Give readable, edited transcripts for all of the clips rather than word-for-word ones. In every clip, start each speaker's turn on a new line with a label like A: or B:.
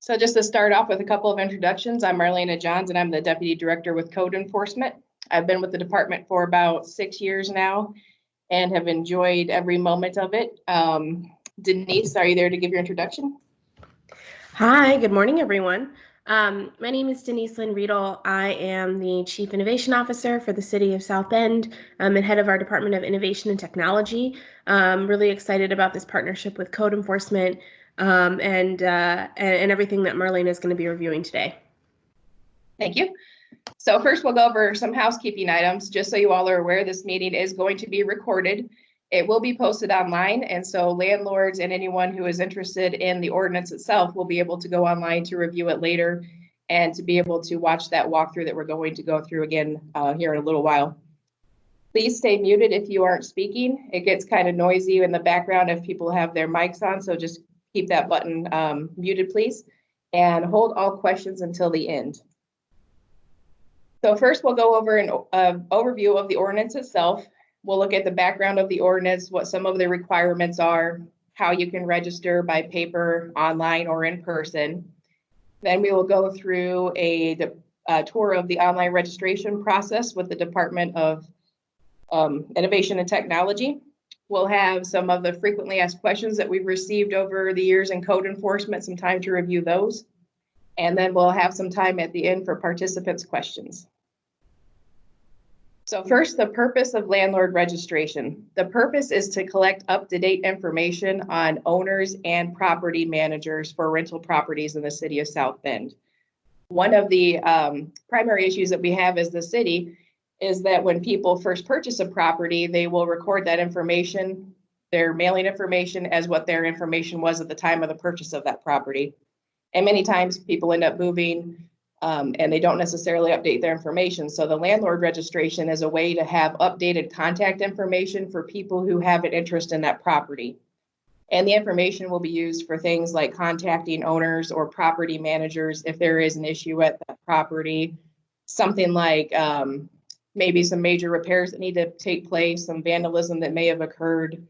A: So just to start off with a couple of introductions, I'm Marlena Johns and I'm the Deputy Director with Code Enforcement. I've been with the department for about 6 years now and have enjoyed every moment of it. Denise, are you there to give your introduction?
B: Hi, good morning, everyone. My name is Denise Lynn Riedel. I am the Chief Innovation Officer for the City of South Bend and head of our Department of Innovation and Technology. I'm really excited about this partnership with Code Enforcement and everything that Marlena is going to be reviewing today.
A: Thank you. So first we'll go over some housekeeping items. Just so you all are aware, this meeting is going to be recorded. It will be posted online, and so landlords and anyone who is interested in the ordinance itself will be able to go online to review it later and to be able to watch that walkthrough that we're going to go through again here in a little while. Please stay muted if you aren't speaking. It gets kind of noisy in the background if people have their mics on, so just keep that button muted, please, and hold all questions until the end. So first we'll go over an overview of the ordinance itself. We'll look at the background of the ordinance, what some of the requirements are, how you can register by paper, online, or in person. Then we will go through a tour of the online registration process with the Department of Innovation and Technology. We'll have some of the frequently asked questions that we've received over the years in code enforcement, some time to review those. And then we'll have some time at the end for participants' questions. So first, the purpose of landlord registration. The purpose is to collect up-to-date information on owners and property managers for rental properties in the city of South Bend. One of the primary issues that we have as the city is that when people first purchase a property, they will record that information, their mailing information, as what their information was at the time of the purchase of that property. And many times people end up moving and they don't necessarily update their information. So the landlord registration is a way to have updated contact information for people who have an interest in that property. And the information will be used for things like contacting owners or property managers if there is an issue at that property, something like maybe some major repairs that need to take place, some vandalism that may have occurred,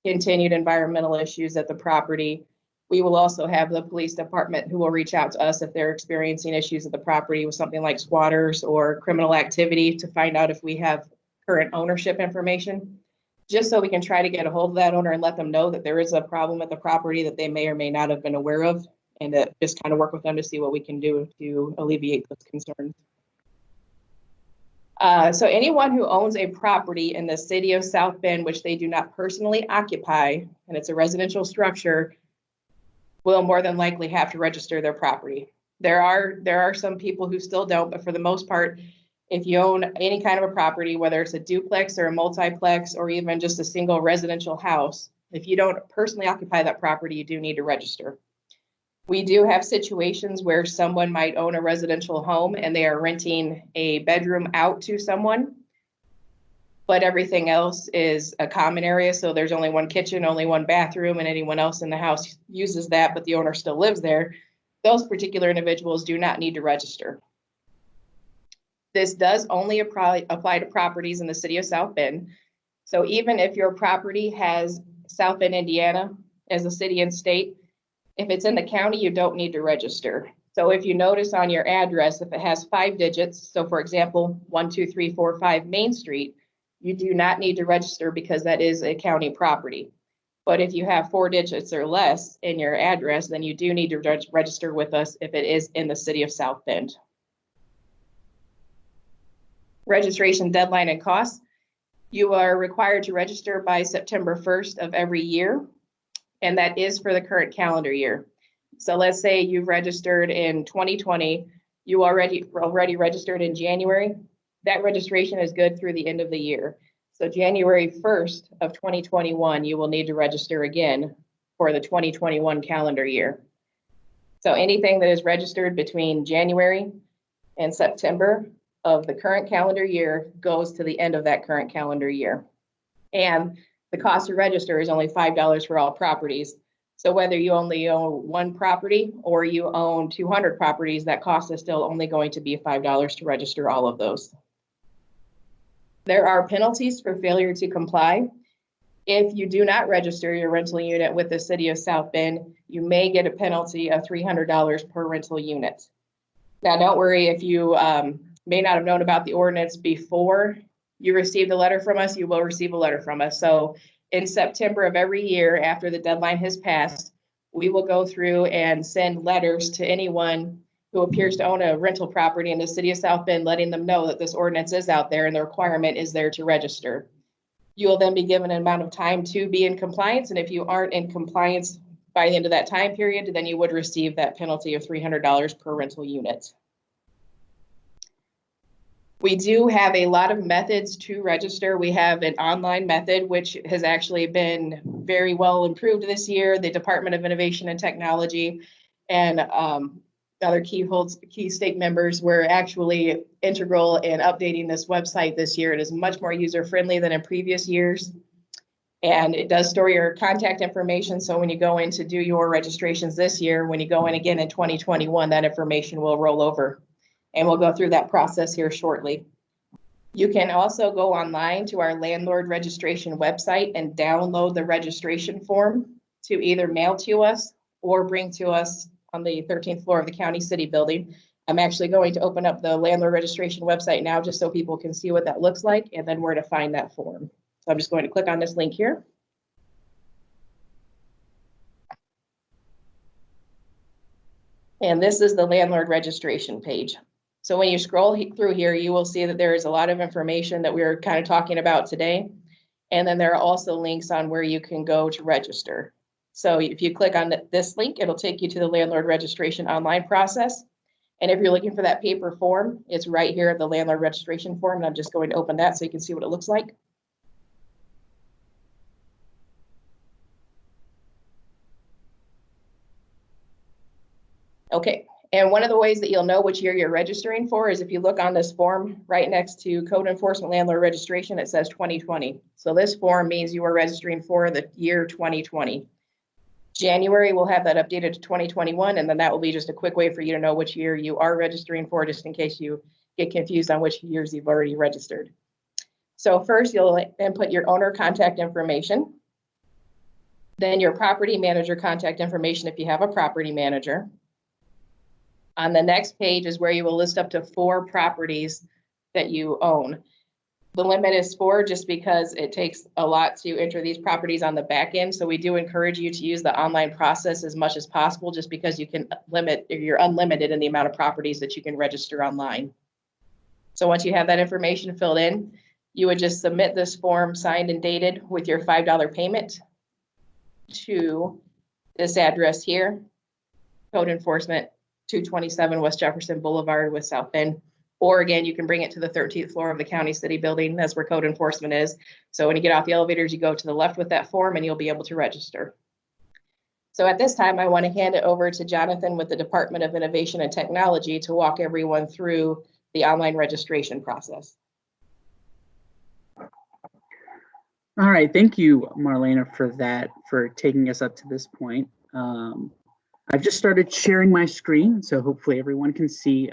A: continued environmental issues at the property. We will also have the police department who will reach out to us if they're experiencing issues at the property with something like squatters or criminal activity to find out if we have current ownership information, just so we can try to get a hold of that owner and let them know that there is a problem at the property that they may or may not have been aware of, and to just kind of work with them to see what we can do to alleviate those concerns. So anyone who owns a property in the city of South Bend, which they do not personally occupy, and it's a residential structure, will more than likely have to register their property. There are some people who still don't, but for the most part, if you own any kind of a property, whether it's a duplex or a multiplex or even just a single residential house, if you don't personally occupy that property, you do need to register. We do have situations where someone might own a residential home and they are renting a bedroom out to someone, but everything else is a common area. So there's only one kitchen, only one bathroom, and anyone else in the house uses that, but the owner still lives there. Those particular individuals do not need to register. This does only apply to properties in the city of South Bend. So even if your property has South Bend, Indiana as a city and state, if it's in the county, you don't need to register. So if you notice on your address, if it has 5 digits, so for example, 12345 Main Street, you do not need to register because that is a county property. But if you have 4 digits or less in your address, then you do need to register with us if it is in the city of South Bend. Registration deadline and costs. You are required to register by September 1st of every year, and that is for the current calendar year. So let's say you've registered in 2020, you already registered in January. That registration is good through the end of the year. So January 1st of 2021, you will need to register again for the 2021 calendar year. So anything that is registered between January and September of the current calendar year goes to the end of that current calendar year. And the cost to register is only $5 for all properties. So whether you only own one property or you own 200 properties, that cost is still only going to be $5 to register all of those. There are penalties for failure to comply. If you do not register your rental unit with the city of South Bend, you may get a penalty of $300 per rental unit. Now, don't worry if you may not have known about the ordinance before you received a letter from us, you will receive a letter from us. So in September of every year, after the deadline has passed, we will go through and send letters to anyone who appears to own a rental property in the city of South Bend, letting them know that this ordinance is out there and the requirement is there to register. You will then be given an amount of time to be in compliance. And if you aren't in compliance by the end of that time period, then you would receive that penalty of $300 per rental unit. We do have a lot of methods to register. We have an online method, which has actually been very well improved this year. The Department of Innovation and Technology and other key state members were actually integral in updating this website this year. It is much more user-friendly than in previous years. And it does store your contact information. So when you go in to do your registrations this year, when you go in again in 2021, that information will roll over. And we'll go through that process here shortly. You can also go online to our landlord registration website and download the registration form to either mail to us or bring to us on the 13th floor of the county city building. I'm actually going to open up the landlord registration website now just so people can see what that looks like and then where to find that form. So I'm just going to click on this link here. And this is the landlord registration page. So when you scroll through here, you will see that there is a lot of information that we're kind of talking about today. And then there are also links on where you can go to register. So if you click on this link, it'll take you to the landlord registration online process. And if you're looking for that paper form, it's right here at the landlord registration form. And I'm just going to open that so you can see what it looks like. Okay. And one of the ways that you'll know which year you're registering for is if you look on this form right next to code enforcement landlord registration, it says 2020. So this form means you are registering for the year 2020. January, we'll have that updated to 2021, and then that will be just a quick way for you to know which year you are registering for, just in case you get confused on which years you've already registered. So first, you'll input your owner contact information, then your property manager contact information if you have a property manager. On the next page is where you will list up to 4 properties that you own. The limit is 4 just because it takes a lot to enter these properties on the back end. So we do encourage you to use the online process as much as possible, just because you can you're unlimited in the amount of properties that you can register online. So once you have that information filled in, you would just submit this form signed and dated with your $5 payment to this address here, Code Enforcement, 227 West Jefferson Boulevard with South Bend. Or again, you can bring it to the 13th floor of the county city building. That's where code enforcement is. So when you get off the elevators, you go to the left with that form and you'll be able to register. So at this time, I want to hand it over to Jonathan with the Department of Innovation and Technology to walk everyone through the online registration process.
C: All right, thank you, Marlena, for that, for taking us up to this point. I've just started sharing my screen, so hopefully everyone can see.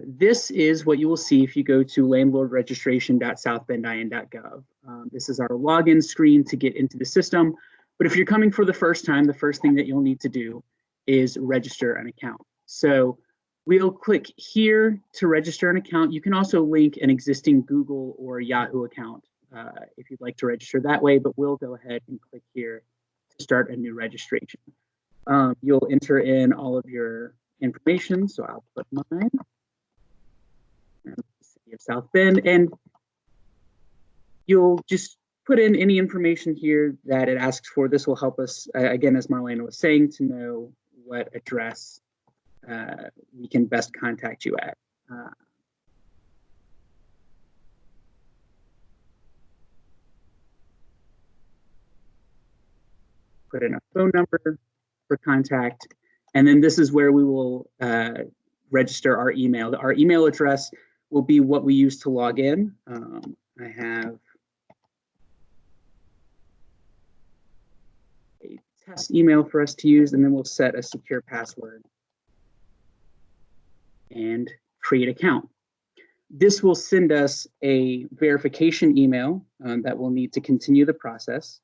C: This is what you will see if you go to landlordregistration.southbendin.gov. This is our login screen to get into the system. But if you're coming for the first time, the first thing that you'll need to do is register an account. So we'll click here to register an account. You can also link an existing Google or Yahoo account if you'd like to register that way, but we'll go ahead and click here to start a new registration. You'll enter in all of your information. So I'll put mine, City of South Bend, and you'll just put in any information here that it asks for. This will help us, again, as Marlena was saying, to know what address we can best contact you at. Put in a phone number for contact, and then this is where we will register our email. Our email address will be what we use to log in. I have a test email for us to use, and then we'll set a secure password and create an account. This will send us a verification email that we'll need to continue the process.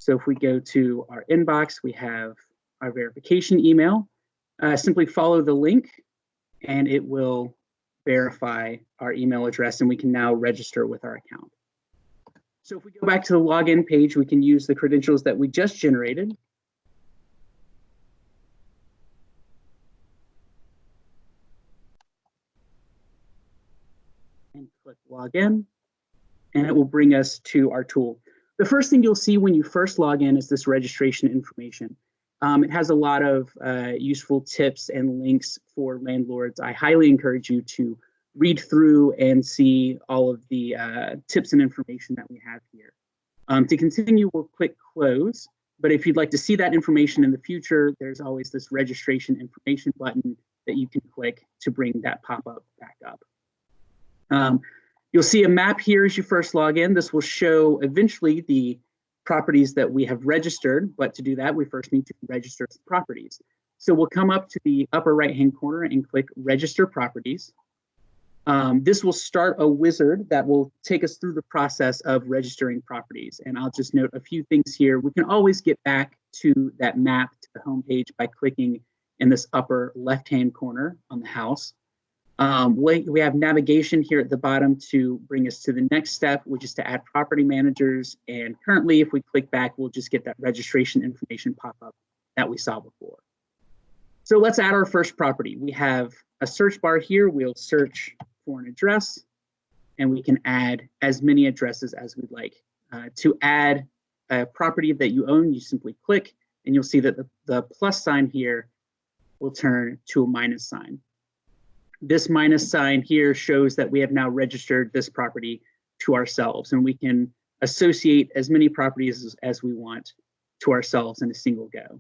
C: So if we go to our inbox, we have our verification email. Simply follow the link and it will verify our email address and we can now register with our account. So if we go back to the login page, we can use the credentials that we just generated. And click login, and it will bring us to our tool. The first thing you'll see when you first log in is this registration information. It has a lot of useful tips and links for landlords. I highly encourage you to read through and see all of the tips and information that we have here. To continue, we'll click close. But if you'd like to see that information in the future, there's always this registration information button that you can click to bring that pop-up back up. You'll see a map here as you first log in. This will show eventually the properties that we have registered, but to do that, we first need to register some properties. So we'll come up to the upper right-hand corner and click Register Properties. This will start a wizard that will take us through the process of registering properties. And I'll just note a few things here. We can always get back to that map to the homepage by clicking in this upper left-hand corner on the house. We have navigation here at the bottom to bring us to the next step, which is to add property managers. And currently, if we click back, we'll just get that registration information pop up that we saw before. So let's add our first property. We have a search bar here. We'll search for an address, and we can add as many addresses as we'd like. To add a property that you own, you simply click, and you'll see that the plus sign here will turn to a minus sign. This minus sign here shows that we have now registered this property to ourselves, and we can associate as many properties as we want to ourselves in a single go.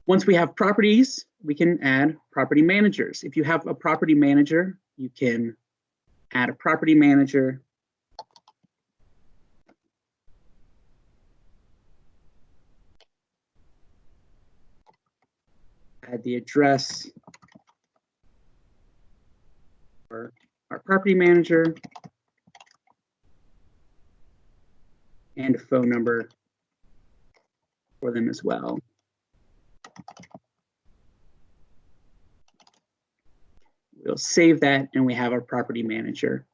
C: Once we have properties, we can add property managers. If you have a property manager, you can add a property manager. Add the address for our property manager and a phone number for them as well. We'll save that and we have our property manager.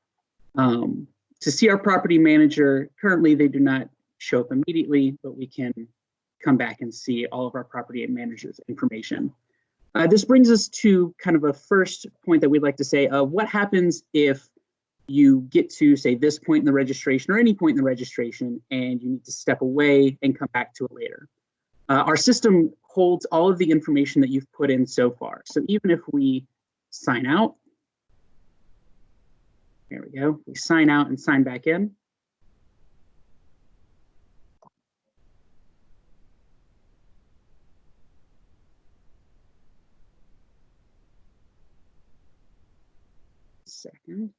C: To see our property manager, currently they do not show up immediately, but we can come back and see all of our property managers information. This brings us to kind of a first point that we'd like to say, what happens if you get to, say, this point in the registration or any point in the registration and you need to step away and come back to it later. Our system holds all of the information that you've put in so far. So even if we sign out, there we go, we sign out and sign back in. Second.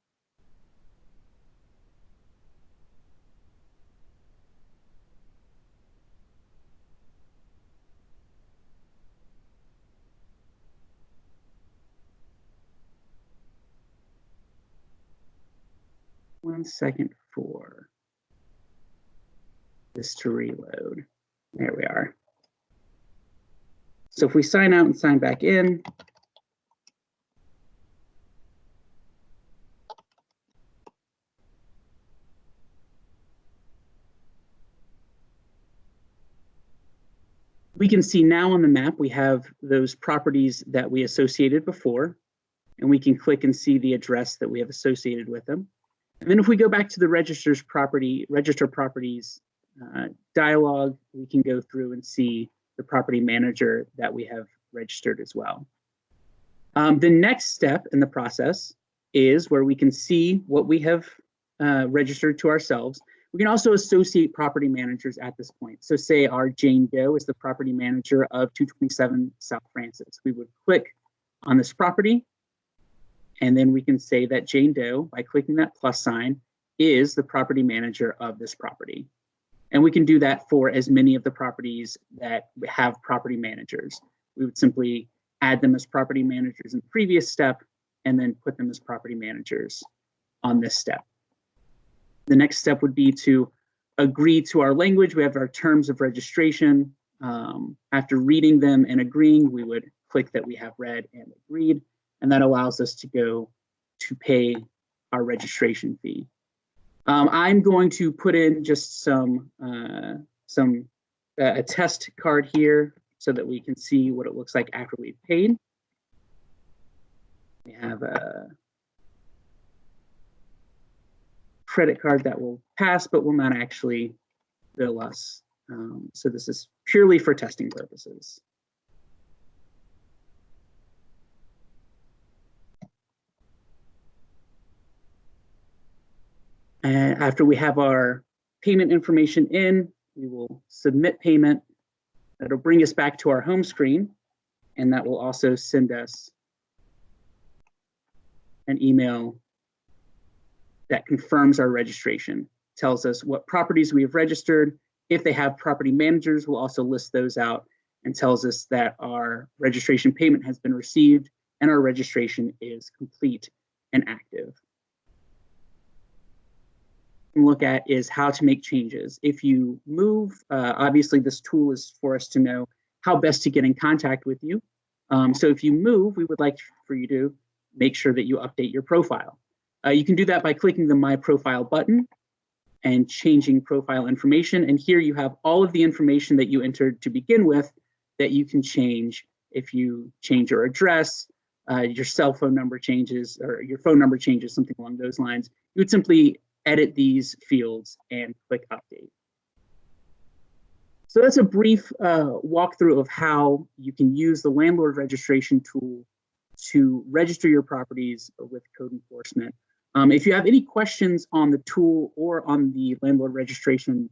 C: One second for this to reload. There we are. So if we sign out and sign back in, we can see now on the map, we have those properties that we associated before, and we can click and see the address that we have associated with them. And then if we go back to the register properties dialog, we can go through and see the property manager that we have registered as well. The next step in the process is where we can see what we have registered to ourselves. We can also associate property managers at this point. So say our Jane Doe is the property manager of 227 South Francis. We would click on this property, and then we can say that Jane Doe, by clicking that plus sign, is the property manager of this property. And we can do that for as many of the properties that have property managers. We would simply add them as property managers in the previous step and then put them as property managers on this step. The next step would be to agree to our language. We have our terms of registration. After reading them and agreeing, we would click that we have read and agreed, and that allows us to go to pay our registration fee. I'm going to put in just a test card here so that we can see what it looks like after we've paid. We have a credit card that will pass, but will not actually bill us. So this is purely for testing purposes. And after we have our payment information in, we will submit payment. That'll bring us back to our home screen, and that will also send us an email that confirms our registration, tells us what properties we have registered. If they have property managers, we'll also list those out, and tells us that our registration payment has been received and our registration is complete and active. Look at is how to make changes. If you move, obviously this tool is for us to know how best to get in contact with you. So if you move, we would like for you to make sure that you update your profile. You can do that by clicking the My Profile button and changing profile information. And here you have all of the information that you entered to begin with that you can change. If you change your address, your cell phone number changes, or your phone number changes, something along those lines, you would simply edit these fields and click update. So that's a brief walkthrough of how you can use the landlord registration tool to register your properties with code enforcement. If you have any questions on the tool or on the landlord registration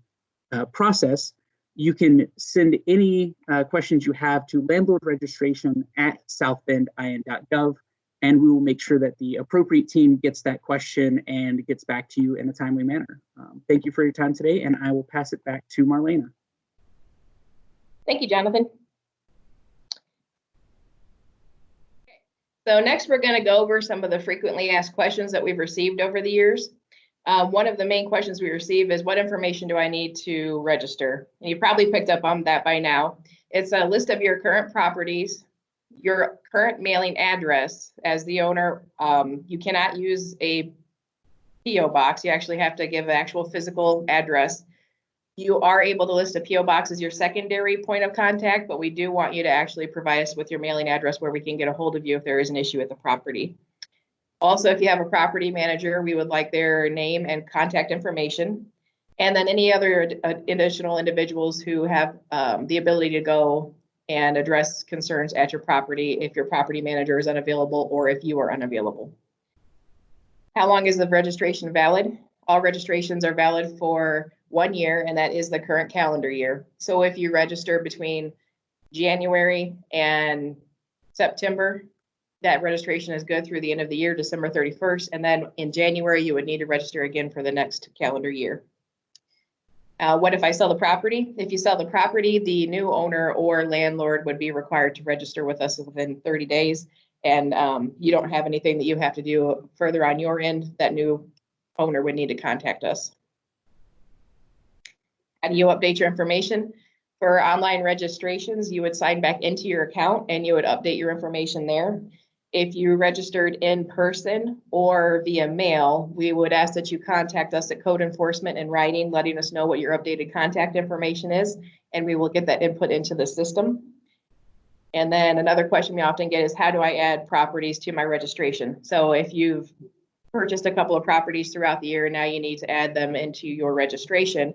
C: process, you can send any questions you have to landlordregistration@southbendin.gov, and we will make sure that the appropriate team gets that question and gets back to you in a timely manner. Thank you for your time today, and I will pass it back to Marlena.
A: Thank you, Jonathan. So next, we're going to go over some of the frequently asked questions that we've received over the years. One of the main questions we receive is, what information do I need to register? And you probably picked up on that by now. It's a list of your current properties, your current mailing address. As the owner, you cannot use a PO box. You actually have to give an actual physical address. You are able to list a PO box as your secondary point of contact, but we do want you to actually provide us with your mailing address where we can get a hold of you if there is an issue with the property. Also, if you have a property manager, we would like their name and contact information. And then any other additional individuals who have the ability to go and address concerns at your property if your property manager is unavailable or if you are unavailable. How long is the registration valid? All registrations are valid for 1 year, and that is the current calendar year. So if you register between January and September, that registration is good through the end of the year, December 31st. And then in January, you would need to register again for the next calendar year. What if I sell the property? If you sell the property, the new owner or landlord would be required to register with us within 30 days. And you don't have anything that you have to do further on your end. That new owner would need to contact us. How do you update your information? For online registrations, you would sign back into your account and you would update your information there. If you registered in person or via mail, we would ask that you contact us at Code Enforcement in writing, letting us know what your updated contact information is, and we will get that input into the system. And then another question we often get is, how do I add properties to my registration? So if you've purchased a couple of properties throughout the year and now you need to add them into your registration,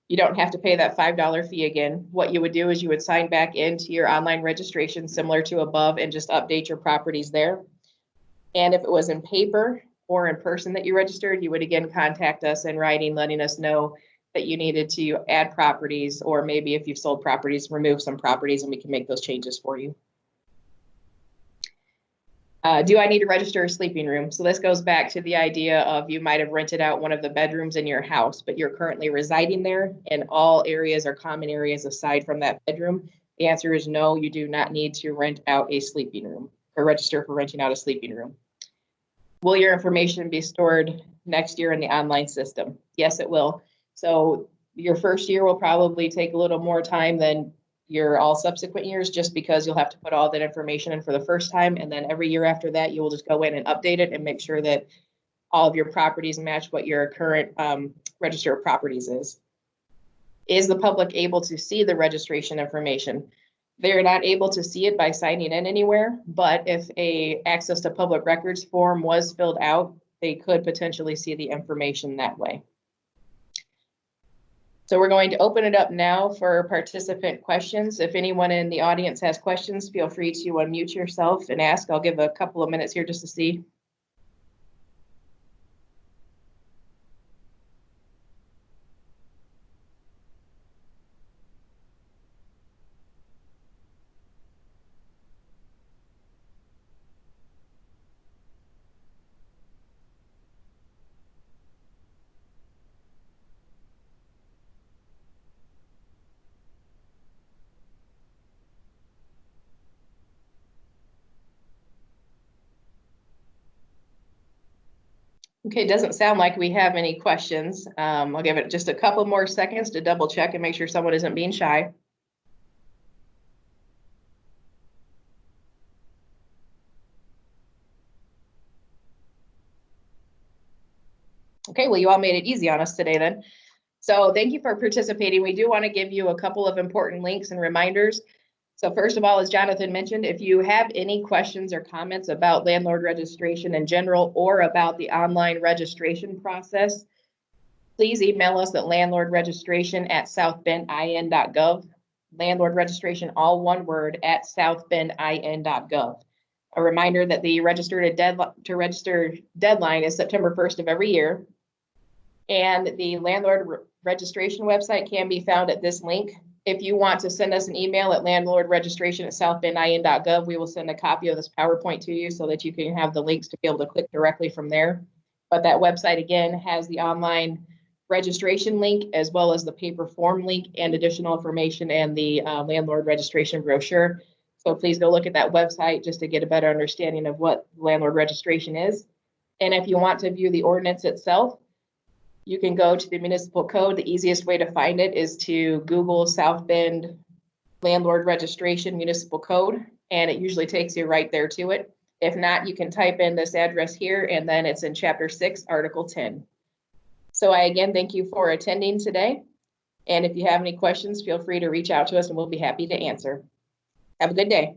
A: you don't have to pay that $5 fee again. What you would do is you would sign back into your online registration similar to above and just update your properties there. And if it was in paper or in person that you registered, you would again contact us in writing, letting us know that you needed to add properties, or maybe if you've sold properties, remove some properties and we can make those changes for you. Do I need to register a sleeping room? So this goes back to the idea of you might have rented out one of the bedrooms in your house, but you're currently residing there and all areas are common areas aside from that bedroom. The answer is no, you do not need to rent out a sleeping room or register for renting out a sleeping room. Will your information be stored next year in the online system? Yes, it will. So Your first year will probably take a little more time than your all subsequent years, just because you'll have to put all that information in for the first time. And then every year after that, you will just go in and update it and make sure that all of your properties match what your current register of properties is. Is the public able to see the registration information? They're not able to see it by signing in anywhere, but if a access to public records form was filled out, they could potentially see the information that way. So we're going to open it up now for participant questions. If anyone in the audience has questions, feel free to unmute yourself and ask. I'll give a couple of minutes here just to see. Okay, doesn't sound like we have any questions. I'll give it just a couple more seconds to double check and make sure someone isn't being shy. Okay, well, you all made it easy on us today then. So thank you for participating. We do want to give you a couple of important links and reminders. So first of all, as Jonathan mentioned, if you have any questions or comments about landlord registration in general or about the online registration process, please email us at landlordregistration@southbendin.gov. Landlord registration, all one word, at southbendin.gov. A reminder that the register deadline is September 1st of every year. And the landlord registration website can be found at this link. If you want to send us an email at landlordregistration@southbendin.gov, we will send a copy of this PowerPoint to you so that you can have the links to be able to click directly from there. But that website again has the online registration link as well as the paper form link and additional information and the landlord registration brochure. So please go look at that website just to get a better understanding of what landlord registration is. And if you want to view the ordinance itself, you can go to the municipal code. The easiest way to find it is to Google South Bend landlord registration municipal code, and it usually takes you right there to it. If not, you can type in this address here, and then it's in Chapter 6, Article 10. So I again thank you for attending today. And if you have any questions, feel free to reach out to us and we'll be happy to answer. Have a good day.